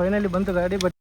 Finally ಬಂತು ಗಾಡಿ. But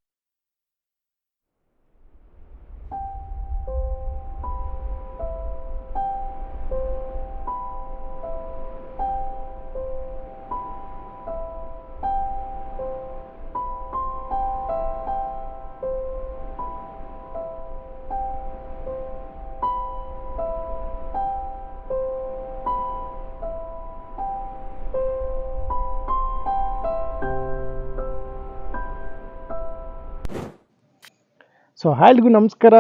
so ಹಾಯ್ಲ್ಗೂ ನಮಸ್ಕಾರ,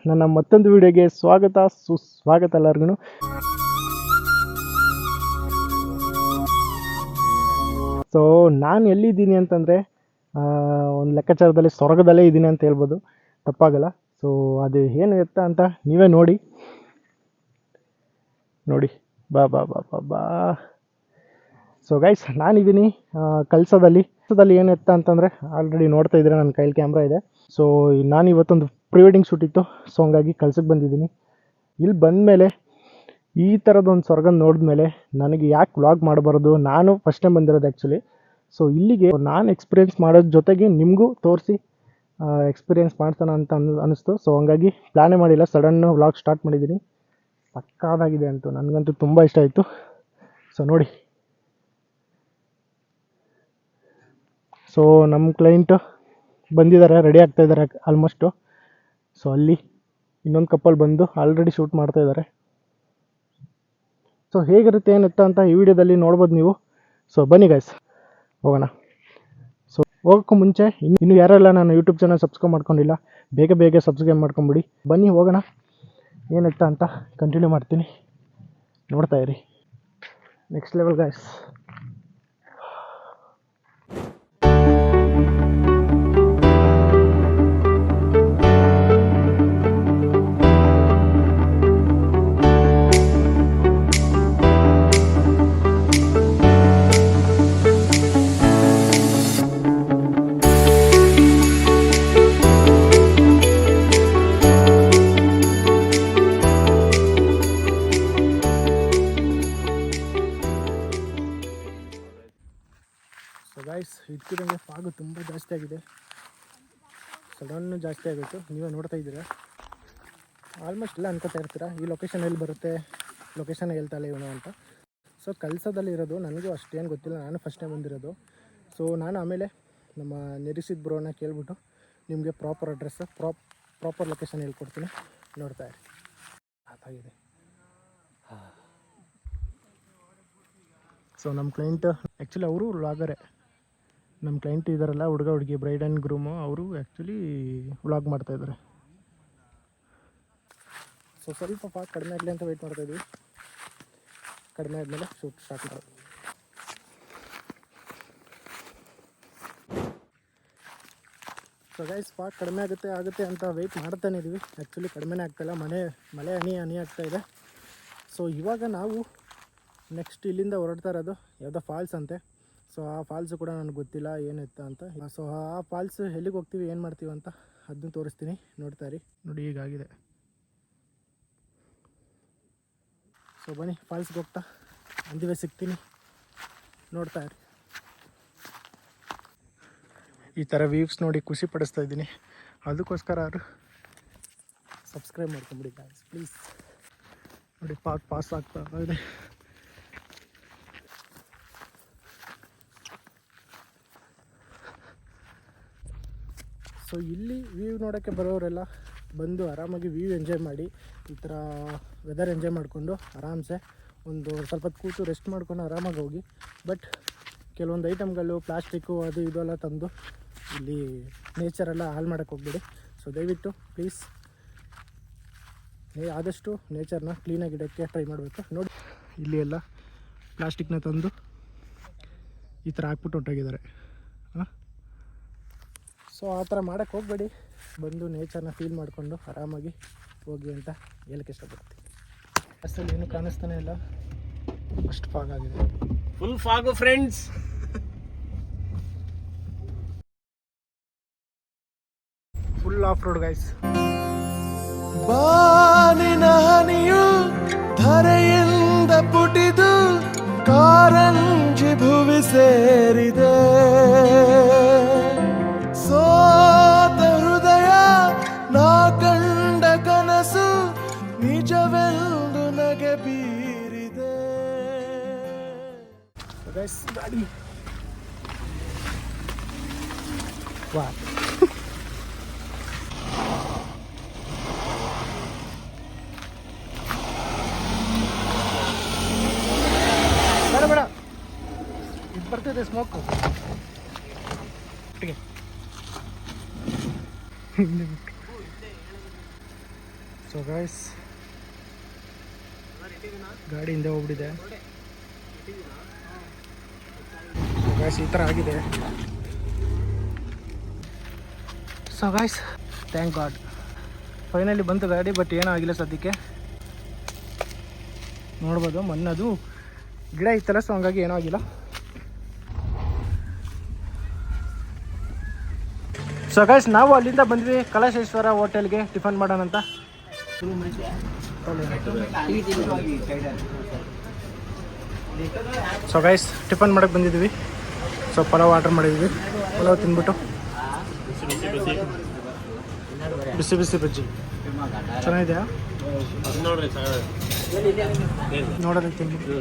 ನನ್ನ ಮತ್ತೊಂದು ವಿಡಿಯೋಗೆ ಸ್ವಾಗತ ಸುಸ್ವಾಗತ ಎಲ್ಲರಿಗೂ. ಸೊ ನಾನು ಎಲ್ಲಿದ್ದೀನಿ ಅಂತಂದರೆ ಒಂದು ಲೆಕ್ಕಾಚಾರದಲ್ಲಿ ಸ್ವರ್ಗದಲ್ಲೇ ಇದ್ದೀನಿ ಅಂತ ಹೇಳ್ಬೋದು, ತಪ್ಪಾಗಲ್ಲ. ಸೊ ಅದು ಏನು ಎತ್ತ ಅಂತ ನೀವೇ ನೋಡಿ ಬಾ ಬಾ ಬಾ ಬಾ ಬಾ. ಸೊ ಗೈಸ್, ನಾನಿದ್ದೀನಿ ಕಲ್ಸದಲ್ಲಿ. ಏನು ಎತ್ತ ಅಂತಂದರೆ ಆಲ್ರೆಡಿ ನೋಡ್ತಾ ಇದ್ದೀರಾ, ನನ್ನ ಕೈಲಿ ಕ್ಯಾಮ್ರಾ ಇದೆ. ಸೊ ನಾನು ಇವತ್ತೊಂದು ಪ್ರೀ ವೆಡ್ಡಿಂಗ್ ಶೂಟ್ ಇತ್ತು, ಸೊ ಹಂಗಾಗಿ ಕಲ್ಸಕ್ಕೆ ಬಂದಿದ್ದೀನಿ. ಇಲ್ಲಿ ಬಂದಮೇಲೆ ಈ ಥರದೊಂದು ಸ್ವರ್ಗ ನೋಡಿದ್ಮೇಲೆ ನನಗೆ ಯಾಕೆ ವ್ಲಾಗ್ ಮಾಡಬಾರ್ದು, ನಾನು ಫಸ್ಟ್ ಟೈಮ್ ಬಂದಿರೋದು ಆ್ಯಕ್ಚುಲಿ. ಸೊ ಇಲ್ಲಿಗೆ ನಾನು ಎಕ್ಸ್ಪೀರಿಯೆನ್ಸ್ ಮಾಡೋದ್ರ ಜೊತೆಗೆ ನಿಮಗೂ ತೋರಿಸಿ ಎಕ್ಸ್ಪೀರಿಯೆನ್ಸ್ ಮಾಡ್ತಾನೆ ಅಂತ ಅನ್ನಿಸ್ತು. ಸೊ ಹಂಗಾಗಿ ಪ್ಲ್ಯಾನೇ ಮಾಡಿಲ್ಲ, ಸಡನ್ನು ವ್ಲಾಗ್ ಸ್ಟಾರ್ಟ್ ಮಾಡಿದ್ದೀನಿ. ಸಕ್ಕತ್ತಾಗಿದೆ ಅಂತೂ, ನನಗಂತೂ ತುಂಬ ಇಷ್ಟ ಆಯಿತು. ಸೊ ನೋಡಿ, ಸೊ ನಮ್ಮ ಕ್ಲೈಂಟು ಬಂದಿದ್ದಾರೆ, ರೆಡಿ ಆಗ್ತಾಯಿದ್ದಾರೆ ಆಲ್ಮೋಸ್ಟು. ಸೊ ಅಲ್ಲಿ ಇನ್ನೊಂದು ಕಪ್ಪಲ್ ಬಂದು ಆಲ್ರೆಡಿ ಶೂಟ್ ಮಾಡ್ತಾಯಿದ್ದಾರೆ. ಸೊ ಹೇಗಿರುತ್ತೆ ಏನಿತ್ತ ಅಂತ ಈ ವಿಡಿಯೋದಲ್ಲಿ ನೋಡ್ಬೋದು ನೀವು. ಸೊ ಬನ್ನಿ ಗೈಸ್, ಹೋಗೋಣ. ಸೊ ಹೋಗೋಕ್ಕೂ ಮುಂಚೆ ಇನ್ನು ಯಾರೆಲ್ಲ ನಾನು ಯೂಟ್ಯೂಬ್ ಚಾನಲ್ ಸಬ್ಸ್ಕ್ರೈಬ್ ಮಾಡ್ಕೊಂಡಿಲ್ಲ, ಬೇಗ ಸಬ್ಸ್ಕ್ರೈಬ್ ಮಾಡ್ಕೊಂಬಿಡಿ. ಬನ್ನಿ ಹೋಗೋಣ, ಏನಿತ್ತ ಅಂತ ಕಂಟಿನ್ಯೂ ಮಾಡ್ತೀನಿ, ನೋಡ್ತಾ ಇರಿ. Next level guys. So guys, ಇದ್ಕಿದಂಗೆ ಫಾಗು ತುಂಬ ಜಾಸ್ತಿ ಆಗಿದೆ, ಸಡನ್ನು ಜಾಸ್ತಿ ಆಗೋಯ್ತು. ನೀವೇ ನೋಡ್ತಾ ಇದ್ದೀರಾ, ಆಲ್ಮೋಸ್ಟ್ ಎಲ್ಲ ಅನ್ಕೋತಾ ಇರ್ತೀರಾ ಈ ಲೊಕೇಶನ್ ಎಲ್ಲಿ ಬರುತ್ತೆ, ಲೊಕೇಶನ್ ಹೇಳ್ತಾಳೆ ಇವನು ಅಂತ. ಸೊ ಕಲ್ಸದಲ್ಲಿ ಇರೋದು, ನನಗೂ ಅಷ್ಟೇನು ಗೊತ್ತಿಲ್ಲ, ನಾನು ಫಸ್ಟ್ ಟೈಮ್ ಬಂದಿರೋದು. ಸೊ ನಾನು ಆಮೇಲೆ ನಮ್ಮ ನಿರೀಕ್ಷಿತ್ ಬ್ರೋನ ಕೇಳ್ಬಿಟ್ಟು ನಿಮಗೆ ಪ್ರಾಪರ್ ಅಡ್ರೆಸ್, ಪ್ರಾಪರ್ ಲೊಕೇಶನ್ ಹೇಳ್ಕೊಡ್ತೀನಿ, ನೋಡ್ತಾ ಇರಿ. ಆಗಿದೆ. ಸೊ ನಮ್ಮ ಕ್ಲೈಂಟ್ ಆ್ಯಕ್ಚುಲಿ ಅವರು ವ್ಲಾಗರೇ. ನಮ್ಮ ಕ್ಲೈಂಟ್ ಇದ್ದಾರಲ್ಲ, ಹುಡುಗ ಹುಡುಗಿ, ಬ್ರೈಡ್ ಆ್ಯಂಡ್ ಗ್ರೂಮು, ಅವರು ಆ್ಯಕ್ಚುಲಿ ವ್ಲಾಗ್ ಮಾಡ್ತಾಯಿದ್ದಾರೆ. ಸೊ ಸ್ವಲ್ಪ ಫಾಸ್ಟ್ ಕಡಿಮೆ ಆಗಲಿ ಅಂತ ವೆಯ್ಟ್ ಮಾಡ್ತಾಯಿದ್ವಿ. ಕಡಿಮೆ ಆದಮೇಲೆ ಶೂಟ್ ಸ್ಟಾರ್ಟ್ ಮಾಡೋದು. ಸೊ ಗೈಸ್, ಫಾಸ್ಟ್ ಕಡಿಮೆ ಆಗುತ್ತೆ ಅಂತ ವೆಯ್ಟ್ ಮಾಡ್ತಾನೆ ಇದ್ದೀವಿ. ಆ್ಯಕ್ಚುಲಿ ಕಡಿಮೆನೇ ಆಗ್ತಾಯಿಲ್ಲ, ಮಳೆ ಹನಿ ಆಗ್ತಾಯಿದೆ. ಸೊ ಇವಾಗ ನಾವು ನೆಕ್ಸ್ಟ್ ಇಲ್ಲಿಂದ ಹೊರಡ್ತಾ ಇರೋದು ಯಾವುದೋ ಫಾಲ್ಸ್ ಅಂತೆ. ಸೊ ಆ ಫಾಲ್ಸು ಕೂಡ ನನಗೆ ಗೊತ್ತಿಲ್ಲ ಏನಿತ್ತ ಅಂತ. ಸೊ ಆ ಫಾಲ್ಸ್ ಎಲ್ಲಿಗೆ ಹೋಗ್ತೀವಿ, ಏನು ಮಾಡ್ತೀವಿ ಅಂತ ಅದನ್ನು ತೋರಿಸ್ತೀನಿ, ನೋಡ್ತಾ ಇರಿ. ನೋಡಿ ಹೀಗಾಗಿದೆ. ಸೊ ಬನ್ನಿ, ಫಾಲ್ಸ್ಗೆ ಹೋಗ್ತಾ ಅಂದಿವೆ ಸಿಗ್ತೀನಿ, ನೋಡ್ತಾ ಇರಿ. ಈ ಥರ ವ್ಯೂವ್ಸ್ ನೋಡಿ ಖುಷಿ ಪಡಿಸ್ತಾ ಇದ್ದೀನಿ, ಅದಕ್ಕೋಸ್ಕರ ಅವರು ಸಬ್ಸ್ಕ್ರೈಬ್ ಮಾಡ್ಕೊಂಬಿಡಿ ಗಾಯ್ಸ್ ಪ್ಲೀಸ್. ನೋಡಿ ಪಾಸ್ ಆಗ್ತಾ ಇದೆ. ಸೊ ಇಲ್ಲಿ ವ್ಯೂ ನೋಡೋಕ್ಕೆ ಬರೋರೆಲ್ಲ ಬಂದು ಆರಾಮಾಗಿ ವ್ಯೂ ಎಂಜಾಯ್ ಮಾಡಿ, ಈ ಥರ ವೆದರ್ ಎಂಜಾಯ್ ಮಾಡಿಕೊಂಡು ಆರಾಮ್ಸೆ ಒಂದು ಸ್ವಲ್ಪ ಹೊತ್ತು ಕೂತು ರೆಸ್ಟ್ ಮಾಡ್ಕೊಂಡು ಆರಾಮಾಗಿ ಹೋಗಿ. ಬಟ್ ಕೆಲವೊಂದು ಐಟಮ್ಗಳು, ಪ್ಲಾಸ್ಟಿಕ್ಕು ಅದು ಇದೆಲ್ಲ ತಂದು ಇಲ್ಲಿ ನೇಚರೆಲ್ಲ ಹಾಳು ಮಾಡೋಕ್ಕೆ ಹೋಗ್ಬೇಡಿ. ಸೊ ದಯವಿಟ್ಟು ಪ್ಲೀಸ್ ಆದಷ್ಟು ನೇಚರ್ನ ಕ್ಲೀನಾಗಿ ಇಡೋಕ್ಕೆ ಟ್ರೈ ಮಾಡಬೇಕು. ನೋಡಿ, ಇಲ್ಲಿ ಎಲ್ಲ ಪ್ಲಾಸ್ಟಿಕ್ನ ತಂದು ಈ ಥರ ಹಾಕ್ಬಿಟ್ಟು ಹೊಂಟೋಗಿದ್ದಾರೆ. ಸೊ ಆ ಥರ ಮಾಡೋಕ್ಕೆ ಹೋಗಬೇಡಿ, ಬಂದು ನೇಚರ್ನ ಫೀಲ್ ಮಾಡಿಕೊಂಡು ಆರಾಮಾಗಿ ಹೋಗಿ ಅಂತ ಹೇಳಕ್ಕೆ ಇಷ್ಟಪಡ್ತೀನಿ. ಅಷ್ಟಲ್ಲಿ ಏನು ಕಾಣಿಸ್ತಾನೆ ಇಲ್ಲ, ಅಷ್ಟು ಫಾಗ್ ಆಗಿದೆ, full fog friends. Full off road guys. ಬಾನಿನ ಹನಿಯು ಧರೆಯಿಂದ ಪುಟಿದು ಕಾರಂಜಿ ಭುವಿ ಸೇರಿದೆ, ನಿಜವೆಂದು ನಗೆ ಬೀರಿದೆ. ಗಾಡಿ ವಾ ಬೇಡ ಇದು ಬರ್ತಿದೆ ಸ್ಮೋಕು. ಸೊ ಗೈಸ್ ಗಾಡಿ ಹಿಂದೆ ಹೋಗ್ಬಿಟ್ಟಿದೆ. ಗೈಸ್ ಈ ಥರ ಆಗಿದೆ. So guys thank god finally ಬಂತು ಗಾಡಿ. ಬಟ್ ಏನೂ ಆಗಿಲ್ಲ ಸದ್ಯಕ್ಕೆ. ನೋಡ್ಬೋದು ಮೊನ್ನದು ಗಿಡ ಇತ್ತಲ್ಲ, ಸೊ ಹಂಗಾಗಿ ಏನೂ ಆಗಿಲ್ಲ. ಸೊ ಗೈಸ್ ನಾವು ಅಲ್ಲಿಂದ ಬಂದ್ವಿ ಕಲಾಶೇಶ್ವರ ಹೋಟೆಲ್ಗೆ ಟಿಫನ್ ಮಾಡೋಣ ಅಂತ. ಸೊ ಗೈಸ್ ಟಿಫನ್ ಮಾಡೋಕ್ಕೆ ಬಂದಿದ್ವಿ. ಸೊ ಪಲಾವ್ ಆರ್ಡ್ರ್ ಮಾಡಿದ್ವಿ. ಪಲಾವ್ ತಿಂದ್ಬಿಟ್ಟು ಬಿಸಿ ಬಿಸಿ ಬಜ್ಜಿ ಚೆನ್ನಾಗಿದೆಯಾ ನೋಡೋದಕ್ಕೆ ತಿಂದ್ಬಿಟ್ಟು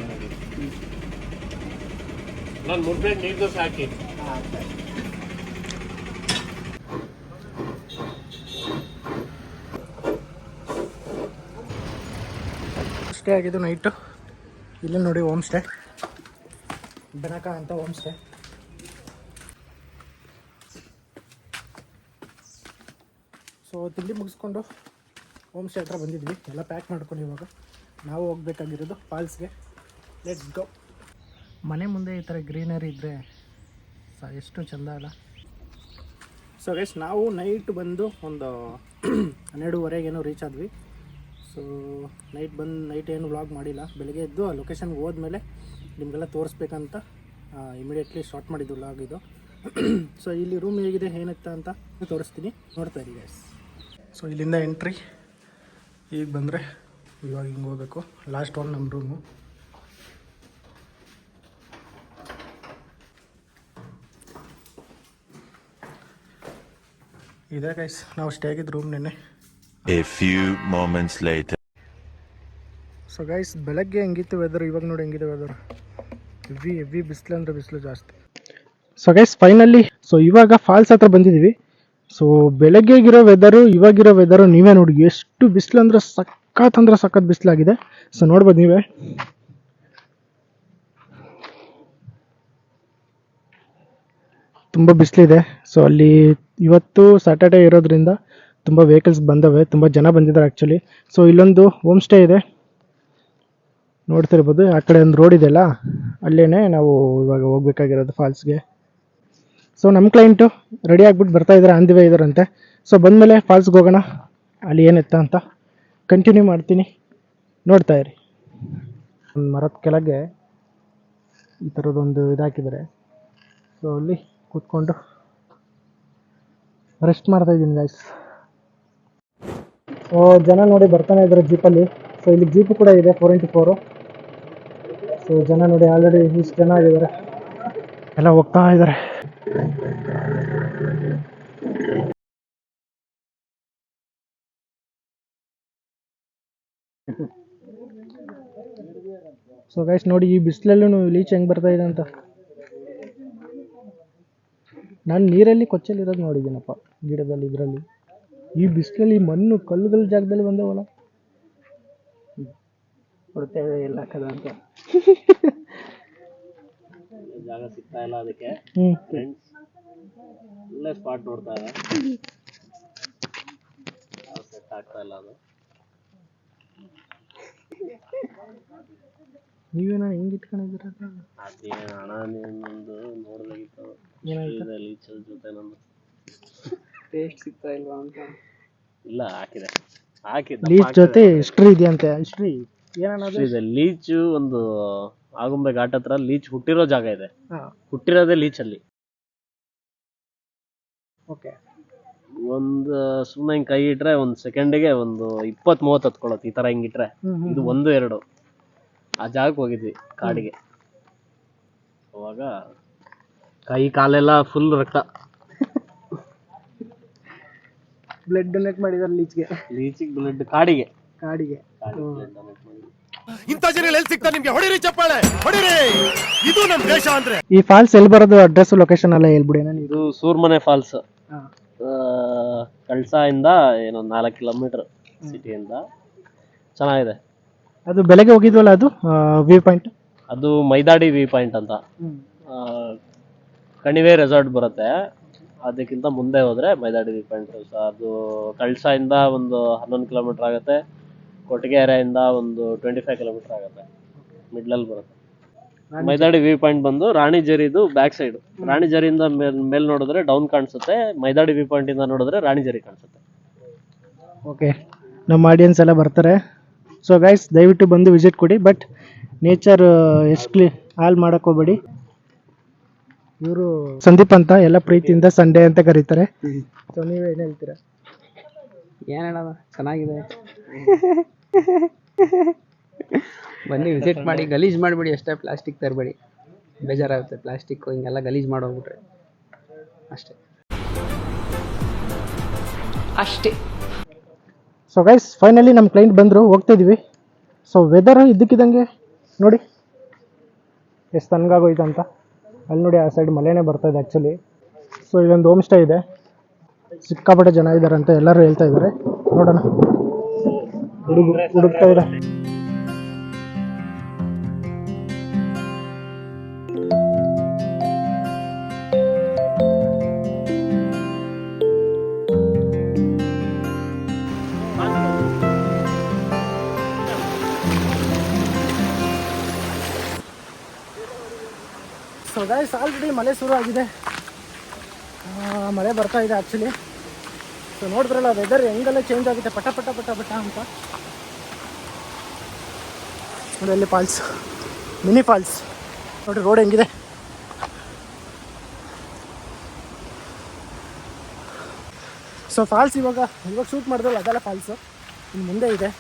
ಸ್ಟೇ ಆಗಿದ್ದು ನೈಟು. ಇಲ್ಲಿ ನೋಡಿ ಹೋಮ್ ಸ್ಟೇ, ಬೆನಕ ಅಂತ ಹೋಮ್ ಸ್ಟೇ. ಸೊ ತಿಂಡಿ ಮುಗಿಸ್ಕೊಂಡು ಹೋಮ್ ಸ್ಟೇ ಹತ್ರ ಬಂದಿದ್ವಿ. ಎಲ್ಲ ಪ್ಯಾಕ್ ಮಾಡ್ಕೊಂಡು ಇವಾಗ ನಾವು ಹೋಗ್ಬೇಕಾಗಿರೋದು ಫಾಲ್ಸ್ಗೆ. Let's go. ಮನೆ ಮುಂದೆ ಈ ಥರ ಗ್ರೀನರಿ ಇದ್ದರೆ ಎಷ್ಟು ಚೆಂದ ಅಲ್ಲ. ಸೊ ಗೈಸ್ ನಾವು ನೈಟ್ ಬಂದು ಒಂದು 12:30 ರೀಚ್ ಆದ್ವಿ. ಸೊ ನೈಟ್ ಏನು ವ್ಲಾಗ್ ಮಾಡಿಲ್ಲ. ಬೆಳಗ್ಗೆ ಎದ್ದು ಆ ಲೊಕೇಶನ್ಗೆ ಹೋದ್ಮೇಲೆ ನಿಮಗೆಲ್ಲ ತೋರಿಸ್ಬೇಕಂತ ಇಮಿಡಿಯೇಟ್ಲಿ ಸ್ಟಾರ್ಟ್ ಮಾಡಿದ್ದು ವ್ಲಾಗ್ ಇದು. ಸೊ ಇಲ್ಲಿ ರೂಮ್ ಹೇಗಿದೆ ಏನಿತ್ತ ಅಂತ ತೋರಿಸ್ತೀನಿ, ನೋಡ್ತಾ ಇರಿ ಗೈಸ್. ಸೊ ಇಲ್ಲಿಂದ ಎಂಟ್ರಿ. ಈಗ ಬಂದರೆ ಇವಾಗ ಹಿಂಗೆ ಹೋಗ್ಬೇಕು. ಲಾಸ್ಟ್ ಒನ್ ನಮ್ಮ ರೂಮು. ಇದೆ ಗೈಸ್ ನಾವು ಸ್ಟೇ ಆಗಿದ್ದು ರೂಮ್ ನೆನ್ನೆ. A few moments later. So guys ಬೆಳಗ್ಗೆ ಹೆಂಗಿತ್ತು ವೆದರ್, ಇವಾಗ ನೋಡಿ ಹೆಂಗಿದೆ ವೆದರ್. ಹೆವಿ ಬಿಸಿಲು ಅಂದರೆ ಬಿಸಿಲು ಜಾಸ್ತಿ. ಸೊ ಗೈಸ್ ಫೈನಲಿ ಇವಾಗ ಫಾಲ್ಸ್ ಹತ್ರ ಬಂದಿದ್ದೀವಿ. ಸೊ ಬೆಳಗ್ಗೆಗಿರೋ ವೆದರು ಇವಾಗಿರೋ ವೆದರು ನೀವೇ ನೋಡಿ. ಎಷ್ಟು ಬಿಸಿಲು ಅಂದರೆ ಸಖತ್ ಬಿಸಿಲಾಗಿದೆ. ಸೊ ನೋಡ್ಬೋದು ನೀವೇ. ತುಂಬ ಬಿಸಿಲಿದೆ. ಸೊ ಅಲ್ಲಿ ಇವತ್ತು ಸ್ಯಾಟರ್ಡೇ ಇರೋದ್ರಿಂದ ತುಂಬ ವೆಹಿಕಲ್ಸ್ ಬಂದವೆ, ತುಂಬ ಜನ ಬಂದಿದ್ದಾರೆ ಆ್ಯಕ್ಚುಲಿ. ಸೊ ಇಲ್ಲೊಂದು ಹೋಮ್ ಸ್ಟೇ ಇದೆ ನೋಡ್ತಿರ್ಬೋದು. ಆ ಕಡೆ ಒಂದು ರೋಡ್ ಇದೆಯಲ್ಲ, ಅಲ್ಲೇ ನಾವು ಇವಾಗ ಹೋಗ್ಬೇಕಾಗಿರೋದು ಫಾಲ್ಸ್ಗೆ. ಸೊ ನಮ್ಮ ಕ್ಲೈಂಟು ರೆಡಿ ಆಗಿಬಿಟ್ಟು ಬರ್ತಾ ಇದ್ದಾರೆ, ಆನ್ ದಿ ವೇ ಇದ್ದಾರಂತೆ. ಸೊ ಬಂದಮೇಲೆ ಫಾಲ್ಸ್ಗೆ ಹೋಗೋಣ, ಅಲ್ಲಿ ಏನಿತ್ತ ಅಂತ ಕಂಟಿನ್ಯೂ ಮಾಡ್ತೀನಿ, ನೋಡ್ತಾ ಇರಿ. ಒಂದು ಮರದ ಕೆಳಗೆ ಈ ಥರದೊಂದು ಇದಾಕಿದ್ದಾರೆ. ಸೊ ಅಲ್ಲಿ ಕೂತ್ಕೊಂಡು ರೆಸ್ಟ್ ಮಾಡ್ತಾ ಇದ್ದೀನಿ ಗೈಸ್. ಸೊ ಜನ ನೋಡಿ ಬರ್ತಾನೆ ಇದ್ದಾರೆ ಜೀಪಲ್ಲಿ. ಸೊ ಇಲ್ಲಿ ಜೀಪು ಕೂಡ ಇದೆ 4x4. ಸೊ ಜನ ನೋಡಿ ಆಲ್ರೆಡಿ ಇಷ್ಟು ಜನ ಆಗಿದ್ದಾರೆ, ಎಲ್ಲ ಹೋಗ್ತಾ ಇದ್ದಾರೆ. ಸೊ ಗೈಸ್ ನೋಡಿ ಈ ಬಿಸಿಲಲ್ಲೂ ಲೀಚ್ ಹೆಂಗೆ ಬರ್ತಾ ಇದೆ ಅಂತ. ನಾನು ನೀರಲ್ಲಿ ಕೊಚ್ಚಲಿರೋದು ನೋಡಿದ್ದೀನಪ್ಪ, ಗಿಡದಲ್ಲಿ ಇದರಲ್ಲಿ. ಈ ಬಿಸಿಲಲ್ಲಿ ಮಣ್ಣು ಕಲ್ಲುಗಳ ಜಾಗದಲ್ಲಿ ಬಂದವಲ್ಲ, ಕೊಡ್ತೇವೆ ಇಲ್ಲ ಕದ ಅಂತ ಜಾಗ ಸಿಗ್ತಾ ಇಲ್ಲ ಅದಕ್ಕೆ ಫ್ರೆಂಡ್ಸ್ ಒಳ್ಳೆ ಸ್ಪಾಟ್ ನೋಡ್ತಾ ಇದೆ. ಸೆಟ್ ಆಗ್ತಾ ಇಲ್ಲ ಅದು. ನೀವೇನ ಹೆಂಗೆ ಇಟ್ಕೊಂಡಿದ್ದೀರ? ಅದೇನು ಹಣ ನಿಮ್ಮೊಂದು ನೋಡಬೇಕಿತ್ತು. ಲೀಚಲ್ ಜೊತೆ ನಂದು ಟೇಸ್ಟ್ ಸಿಗ್ತಾ ಇಲ್ವಾ ಅಂತ. ಇಲ್ಲ ಹಾಕಿದೆ ಲೀಚ್ ಜೊತೆ ಹಿಸ್ಟ್ರಿ ಇದೆಯಂತೆ. ಹಿಸ್ಟ್ರಿ ಏನನ್ನೋದು ಇದೆ. ಲೀಚು ಒಂದು ಆಗುಂಬೆ ಘಾಟ್ ಹತ್ರ ಲೀಚ್ ಹುಟ್ಟಿರೋ ಜಾಗ ಇದೆ. ಹುಟ್ಟಿರೋದೇ ಲೀಚ್ ಅಲ್ಲಿ. ಓಕೆ. ಒಂದು ಸುಮ್ಮನೆ ಹಿಂಗೆ ಕೈ ಇಟ್ರೆ ಒಂದು ಸೆಕೆಂಡಿಗೆ ಒಂದು 20-30 ಹತ್ಕೊಳ್ಳುತ್ತೆ. ಈ ತರ ಹಿಂಗಿಟ್ರೆ ಇದು 1-2 ಆ ಜಾಗಕ್ಕೆ ಹೋಗಿದ್ವಿ ಕಾಡಿಗೆ. ಅವಾಗ ಕೈ ಕಾಲೆಲ್ಲ ಫುಲ್ ರಕ್ತ. ಬ್ಲಡ್ ಡೊನೇಟ್ ಮಾಡಿದಾರೆ ಲೀಚ್ಗೆ ಬ್ಲಡ್ ಕಾಡಿಗೆ ಕಾಡಿಗೆ. ಡೊನೇಟ್ ಮಾಡಿದ್ವಿ. ಇಂಥ ಜನ ಎಲ್ಲಿ ಸಿಗ್ತಾರೆ ನಿಮ್ಗೆ? ಹೊಡಿರಿ ಚಪ್ಪಾಳೆ, ಹೊಡಿರಿ. ಇದು ನಮ್ಮ ದೇಶ ಅಂದ್ರೆ. ಈ ಫಾಲ್ಸ್ ಎಲ್ಲಿ ಬರೋದು, ಅಡ್ರೆಸ್ ಲೊಕೇಶನ್ ಎಲ್ಲ ಹೇಳ್ಬಿಡಿ ನಾನು. ಇದು ಸೂರ್ಮನೆ ಫಾಲ್ಸ್, ಕಳ್ಸಾ ಇಂದ ಏನೋ 4 ಕಿಲೋಮೀಟರ್ ಸಿಟಿಯಿಂದ. ಚೆನ್ನಾಗಿದೆ. ಅದು ಬೆಳಗ್ಗೆ ಹೋಗಿದ್ವಲ್ಲ, ಅದು ವ್ಯೂ ಪಾಯಿಂಟ್. ಅದು ಮೈದಾಡಿ ವ್ಯೂ ಪಾಯಿಂಟ್ ಅಂತ. ಕಣಿವೆ ರೆಸಾರ್ಟ್ ಬರುತ್ತೆ, ಅದಕ್ಕಿಂತ ಮುಂದೆ ಹೋದ್ರೆ ಮೈದಾಡಿ ವ್ಯೂ ಪಾಯಿಂಟ್. ಅದು ಕಳ್ಸಾ ಇಂದ ಒಂದು 11 ಕಿಲೋಮೀಟರ್ ಆಗುತ್ತೆ. ಕೊಟ್ಟಿಗೆರೆಯಿಂದ ಒಂದು 25 ಕಿಲೋಮೀಟರ್ ಆಗುತ್ತೆ. ಮಿಡ್ಲಲ್ಲಿ ಬರುತ್ತೆ. ಮೈದಾಡಿ ವ್ಯೂ ಪಾಯಿಂಟ್ ಬಂದು ರಾಣಿಜರಿದು ಬ್ಯಾಕ್ ಸೈಡ್. ರಾಣಿಜರಿಯಿಂದ ಮೇಲ್ ನೋಡಿದ್ರೆ ಡೌನ್ ಕಾಣಿಸುತ್ತೆ, ಮೈದಾಡಿ ವ್ಯೂ ಪಾಯಿಂಟ್ ಇಂದ ನೋಡಿದ್ರೆ ರಾಣಿಜರಿ ಕಾಣಿಸುತ್ತೆ. ಓಕೆ, ನಮ್ಮ ಆಡಿಯನ್ಸ್ ಎಲ್ಲ ಬರ್ತಾರೆ. ಸೊ ಗೈಸ್, ದಯವಿಟ್ಟು ಬಂದು ವಿಸಿಟ್ ಕೊಡಿ. ಬಟ್ ನೇಚರ್ ಎಷ್ಟು ಹಾಲ್ ಮಾಡಕ್ ಹೋಗ್ಬೇಡಿ. ಇವರು ಸಂದೀಪ್ ಅಂತ, ಎಲ್ಲ ಪ್ರೀತಿಯಿಂದ ಸಂಡೇ ಅಂತ ಕರೀತಾರೆ. ಸೊ ನೀವೇನು ಹೇಳ್ತೀರಾ? ಏನು ಹೇಳೋದು, ಚೆನ್ನಾಗಿದೆ. ಬನ್ನಿ ವಿಸಿಟ್ ಮಾಡಿ, ಗಲೀಜ್ ಮಾಡಿಬಿಡಿ ಅಷ್ಟೇ. ಪ್ಲಾಸ್ಟಿಕ್ ತರಬೇಡಿ, ಬೇಜಾರಾಗುತ್ತೆ. ಪ್ಲಾಸ್ಟಿಕ್ಕು ಹಿಂಗೆಲ್ಲ ಗಲೀಜ್ ಮಾಡೋಗ್ಬಿಟ್ರೆ ಅಷ್ಟೇ. ಸೊ ಗೈಸ್, ಫೈನಲಿ ನಮ್ಮ ಕ್ಲೈಂಟ್ ಬಂದರು, ಹೋಗ್ತಾ ಇದೀವಿ. ಸೊ ವೆದರ್ ಇದ್ದಕ್ಕಿದ್ದಂಗೆ ನೋಡಿ ಎಷ್ಟು ತಣ್ಣಗಾಗೋಯ್ತು ಅಂತ. ಅಲ್ಲಿ ನೋಡಿ, ಆ ಸೈಡ್ ಮಳೆನೇ ಬರ್ತಾ ಇದೆ ಆ್ಯಕ್ಚುಲಿ. ಸೊ ಇಲ್ಲೊಂದು ಹೋಮ್ ಸ್ಟೇ ಇದೆ, ಸಿಕ್ಕಾಪಟ್ಟೆ ಜನ ಇದ್ದಾರೆ ಅಂತ ಎಲ್ಲರೂ ಹೇಳ್ತಾ ಇದ್ದಾರೆ. ನೋಡೋಣ, ಹುಡುಕ್ತಾ ಇದೆ. ಸೊ ಗೈಸ್, ಆಲ್ರೆಡಿ ಮಳೆ ಶುರು ಆಗಿದೆ, ಮಳೆ ಬರ್ತಾ ಇದೆ ಆ್ಯಕ್ಚುಲಿ. ಸೊ ನೋಡಿದ್ರಲ್ಲ, ವೆದರ್ ಹೆಂಗೆಲ್ಲ ಚೇಂಜ್ ಆಗುತ್ತೆ, ಪಟ ಪಟ ಪಟ ಪಟ ಅಂತ. ನೋಡಿ ಅಲ್ಲಿ ಫಾಲ್ಸ್, ಮಿನಿ ಫಾಲ್ಸ್ ನೋಡಿ, ರೋಡ್ ಹೆಂಗಿದೆ. ಸೊ ಫಾಲ್ಸ್ ಇವಾಗ ಶೂಟ್ ಮಾಡಿದ್ರಲ್ಲ, ಅದೆಲ್ಲ ಫಾಲ್ಸು. ಇನ್ನು ಮುಂದೆ ಇದೆ,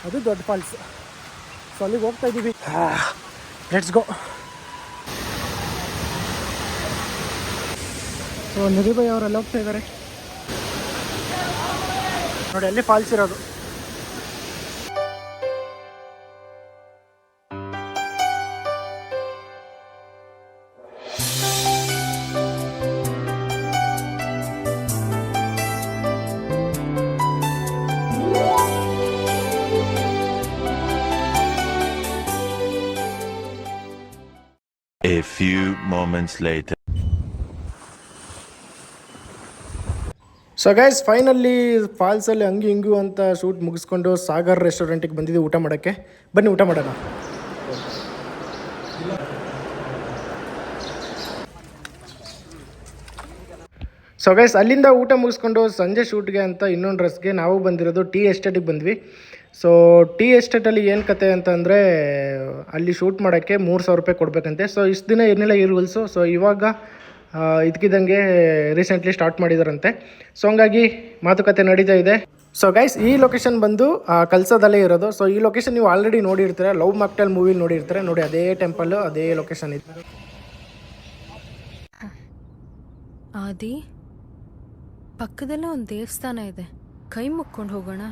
ಅದು ದೊಡ್ಡ ಫಾಲ್ಸ್. ಸೊ ಅಲ್ಲಿಗೆ ಹೋಗ್ತಾ ಇದ್ದೀವಿ. Let's go. ಸೊ ನಿಧಿಬಾಯಿ ಅವರೆಲ್ಲ ಹೋಗ್ತಾ ಇದ್ದಾರೆ ನೋಡಿ, ಅಲ್ಲಿ ಫಾಲ್ಸ್ ಇರೋದು. A few moments later. So guys, finally ಫಾಲ್ಸಲ್ಲಿ ಹಂಗೆ ಹಿಂಗು ಅಂತ ಶೂಟ್ ಮುಗಿಸ್ಕೊಂಡು ಸಾಗರ್ ರೆಸ್ಟೋರೆಂಟಿಗೆ ಬಂದಿದ್ದೀವಿ ಊಟ ಮಾಡೋಕ್ಕೆ. ಬನ್ನಿ ಊಟ ಮಾಡೋಣ. ಸೊ ಗೈಸ್, ಅಲ್ಲಿಂದ ಊಟ ಮುಗಿಸ್ಕೊಂಡು ಸಂಜೆ ಶೂಟ್ಗೆ ಅಂತ ಇನ್ನೊಂದು ಡ್ರೆಸ್ಗೆ ನಾವು ಬಂದಿರೋದು ಟೀ ಎಸ್ಟೇಟಿಗೆ ಬಂದ್ವಿ. ಸೊ ಟೀ ಎಸ್ಟೇಟಲ್ಲಿ ಏನು ಕತೆ ಅಂತಂದರೆ, ಅಲ್ಲಿ ಶೂಟ್ ಮಾಡೋಕ್ಕೆ 3,000 ರೂಪಾಯಿ ಕೊಡಬೇಕಂತೆ. ಸೊ ಇಷ್ಟು ದಿನ ಏನಿಲ್ಲ ಈ ರೂಲ್ಸು. ಸೊ ಇವಾಗ ಇದಕ್ಕಿದ್ದಂಗೆ ರೀಸೆಂಟ್ಲಿ ಸ್ಟಾರ್ಟ್ ಮಾಡಿದಾರಂತೆ. ಸೊ ಹಂಗಾಗಿ ಮಾತುಕತೆ ನಡೀತಾ ಇದೆ. ಸೊ ಗೈಸ್, ಈ ಲೊಕೇಶನ್ ಬಂದು ಕಲ್ಸದಲ್ಲೇ ಇರೋದು. ಸೊ ಈ ಲೊಕೇಶನ್ ನೀವು ಆಲ್ರೆಡಿ ನೋಡಿರ್ತೀರ, ಲವ್ ಮಾಕ್ಟೇಲ್ ಮೂವಿಲಿ ನೋಡಿರ್ತಾರೆ ನೋಡಿ. ಅದೇ ಟೆಂಪಲ್ಲು, ಅದೇ ಲೊಕೇಶನ್ ಇದೆ. ಆದಿ, ಪಕ್ಕದಲ್ಲೇ ಒಂದು ದೇವಸ್ಥಾನ ಇದೆ, ಕೈ ಮುಕ್ಕೊಂಡು ಹೋಗೋಣ.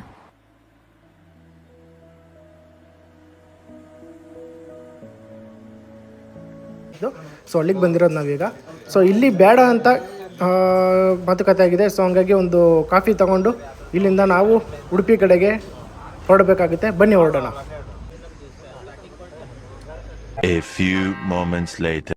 ಸೊ ಅಲ್ಲಿಗೆ ಬಂದಿರೋದು ನಾವೀಗ. ಸೊ ಇಲ್ಲಿ ಬೇಡ ಅಂತ ಮಾತುಕತೆ ಆಗಿದೆ. ಸೊ ಹಂಗಾಗಿ ಒಂದು ಕಾಫಿ ತಗೊಂಡು ಇಲ್ಲಿಂದ ನಾವು ಉಡುಪಿ ಕಡೆಗೆ ಹೊರಡಬೇಕಾಗುತ್ತೆ. ಬನ್ನಿ ಹೊರಡೋಣ. A few moments later.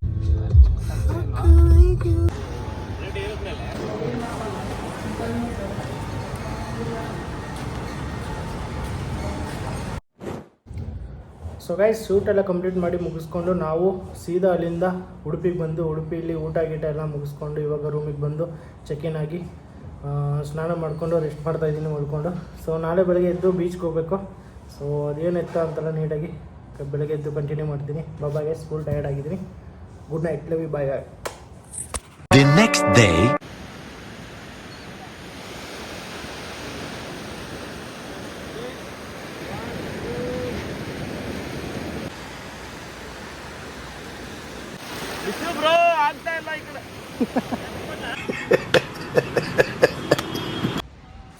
So guys, shoot ಎಲ್ಲ ಕಂಪ್ಲೀಟ್ ಮಾಡಿ ಮುಗಿಸ್ಕೊಂಡು ನಾವು ಸೀದಾ ಅಲ್ಲಿಂದ ಉಡುಪಿಗೆ ಬಂದು, ಉಡುಪಿಯಲ್ಲಿ ಊಟ ಗೀಟ ಎಲ್ಲ ಮುಗಿಸ್ಕೊಂಡು ಇವಾಗ ರೂಮಿಗೆ ಬಂದು ಚೆಕ್ ಇನ್ ಆಗಿ ಸ್ನಾನ ಮಾಡಿಕೊಂಡು ರೆಸ್ಟ್ ಮಾಡ್ತಾಯಿದ್ದೀನಿ ಮಲ್ಕೊಂಡು. ಸೊ ನಾಳೆ ಬೆಳಗ್ಗೆ ಎದ್ದು ಬೀಚ್ಗೆ ಹೋಗಬೇಕು. ಸೊ ಅದೇನು ಎತ್ತ ಅಂತೆಲ್ಲ ನೀಟಾಗಿ ಬೆಳಗ್ಗೆ ಎದ್ದು ಕಂಟಿನ್ಯೂ ಮಾಡ್ತೀನಿ. ಬಾಬಾಗೆ ಸ್ಕೂಲ್ ಟಯರ್ಡ್ ಆಗಿದ್ದೀನಿ. Good night, love you, bye. The next day.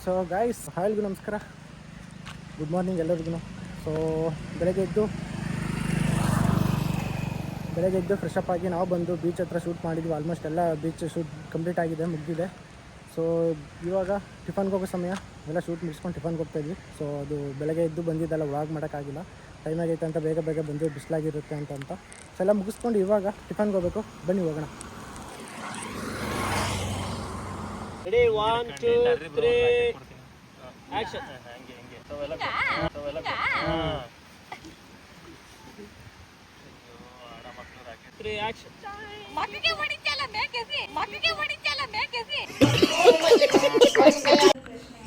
So guys, ಹಾಯ್ಲ್ಗೂ ನಮಸ್ಕಾರ. ಗುಡ್ ಮಾರ್ನಿಂಗ್ ಎಲ್ಲರಿಗೂ. ಸೊ ಬೆಳಗ್ಗೆ ಎದ್ದು ಫ್ರೆಶ್ ಅಪ್ ಆಗಿ ನಾವು ಬಂದು ಬೀಚ್ ಹತ್ರ ಶೂಟ್ ಮಾಡಿದ್ವಿ. ಆಲ್ಮೋಸ್ಟ್ ಎಲ್ಲ ಬೀಚ್ ಶೂಟ್ ಕಂಪ್ಲೀಟ್ ಆಗಿದೆ, ಮುಗಿದಿದೆ. ಸೊ ಇವಾಗ ಟಿಫನ್ಗೆ ಹೋಗೋ ಸಮಯ, ಎಲ್ಲ ಶೂಟ್ ಮುಗಿಸ್ಕೊಂಡು ಟಿಫನ್ಗೆ ಹೋಗ್ತಾಯಿದ್ವಿ. ಸೊ ಅದು ಬೆಳಗ್ಗೆ ಎದ್ದು ಬಂದಿದ್ದೆಲ್ಲ ವ್ಲಾಗ್ ಮಾಡೋಕ್ಕಾಗಿಲ್ಲ, ಟೈಮ್ ಆಗೈತೆ ಅಂತ ಬೇಗ ಬಂದು ಬಿಸಿಲಾಗಿರುತ್ತೆ ಅಂತ ಸೊ ಎಲ್ಲ ಮುಗಿಸ್ಕೊಂಡು ಇವಾಗ ಟಿಫನ್ಗೆ ಹೋಗ್ಬೇಕು. ಬನ್ನಿ ಹೋಗೋಣ. Ready 1 2 3 action.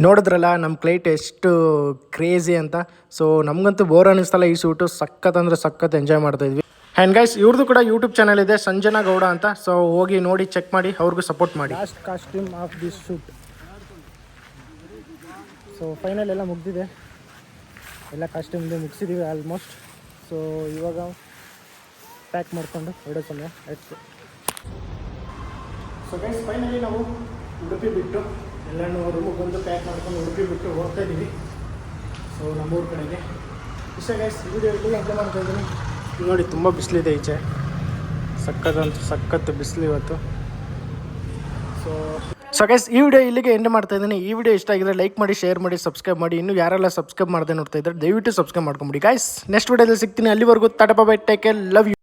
ನೋಡಿದ್ರಲ್ಲ ನಮ್ಮ ಕ್ಲೈಟ್ ಎಷ್ಟು ಕ್ರೇಜಿ ಅಂತ. ಸೊ ನಮಗಂತೂ ಬೋರ್ ಅನ್ನಿಸ್ತಲ್ಲ, ಈ ಶೂಟು ಸಖತ್ ಅಂದರೆ ಸಖತ್ ಎಂಜಾಯ್ ಮಾಡ್ತಾಯಿದ್ವಿ. ಆ್ಯಂಡ್ ಗೈಸ್, ಇವ್ರದ್ದು ಕೂಡ ಯೂಟ್ಯೂಬ್ ಚಾನಲ್ ಇದೆ, ಸಂಜನಾ ಗೌಡ ಅಂತ. ಸೊ ಹೋಗಿ ನೋಡಿ, ಚೆಕ್ ಮಾಡಿ, ಅವ್ರಿಗೂ ಸಪೋರ್ಟ್ ಮಾಡಿ. Last costume of this shoot. So final ಎಲ್ಲ ಮುಗಿದಿದೆ, ಎಲ್ಲ ಕಾಸ್ಟ್ಯೂಮ್ದು ಮುಗಿಸಿದ್ದೀವಿ ಆಲ್ಮೋಸ್ಟ್. ಸೊ ಇವಾಗ ಪ್ಯಾಕ್ ಮಾಡಿಕೊಂಡು ಹೊರಡೋ ಸಮಯ ಆಯಿತು. ಸೊ ಗೈಸ್, ಫೈನಲಿ ನಾವು ಉಡುಪಿ ಬಿಟ್ಟು ಎಲ್ಲನೂ ರೂಮಿಗೆ ಬಂದು ಪ್ಯಾಕ್ ಮಾಡ್ಕೊಂಡು ಉಡುಪಿ ಬಿಟ್ಟು ಹೋಗ್ತಾ ಇದ್ದೀವಿ. ಸೊ ನಮ್ಮೂರ ಕಡೆಗೆ ಇಷ್ಟ ಗೈಸ್. ವಿಡಿಯೋ ಇಲ್ಲಿ ಎಂಜಾಯ್ ಮಾಡ್ತಾ ಇದ್ದೀನಿ. ನೋಡಿ, ತುಂಬ ಬಿಸಿಲಿದೆ ಈಚೆ, ಸಖತ್ತು ಬಿಸಿಲು ಇವತ್ತು. ಸೊ ಗೈಸ್, ಈ ವಿಡಿಯೋ ಇಲ್ಲಿಗೆ ಎಂಡ್ ಮಾಡ್ತಾ ಇದ್ದೀನಿ. ಈ ವಿಡಿಯೋ ಇಷ್ಟ ಆಗಿದ್ರೆ ಲೈಕ್ ಮಾಡಿ, ಶೇರ್ ಮಾಡಿ, ಸಬ್ಸ್ಕ್ರೈಬ್ ಮಾಡಿ. ಇನ್ನೂ ಯಾರೆಲ್ಲ ಸಬ್ಸ್ಕ್ರೈಬ್ ಮಾಡದೆ ನೋಡ್ತಾ ಇದ್ದಾರೆ ದಯವಿಟ್ಟು ಸಬ್ಸ್ಕ್ರೈಬ್ ಮಾಡ್ಕೊಂಬಿಡಿ ಗೈಸ್. ನೆಕ್ಸ್ಟ್ ವಿಡಿಯೋದಲ್ಲಿ ಸಿಗ್ತೀನಿ. ಅಲ್ಲಿವರೆಗೂ tata bye bye, take care, love you.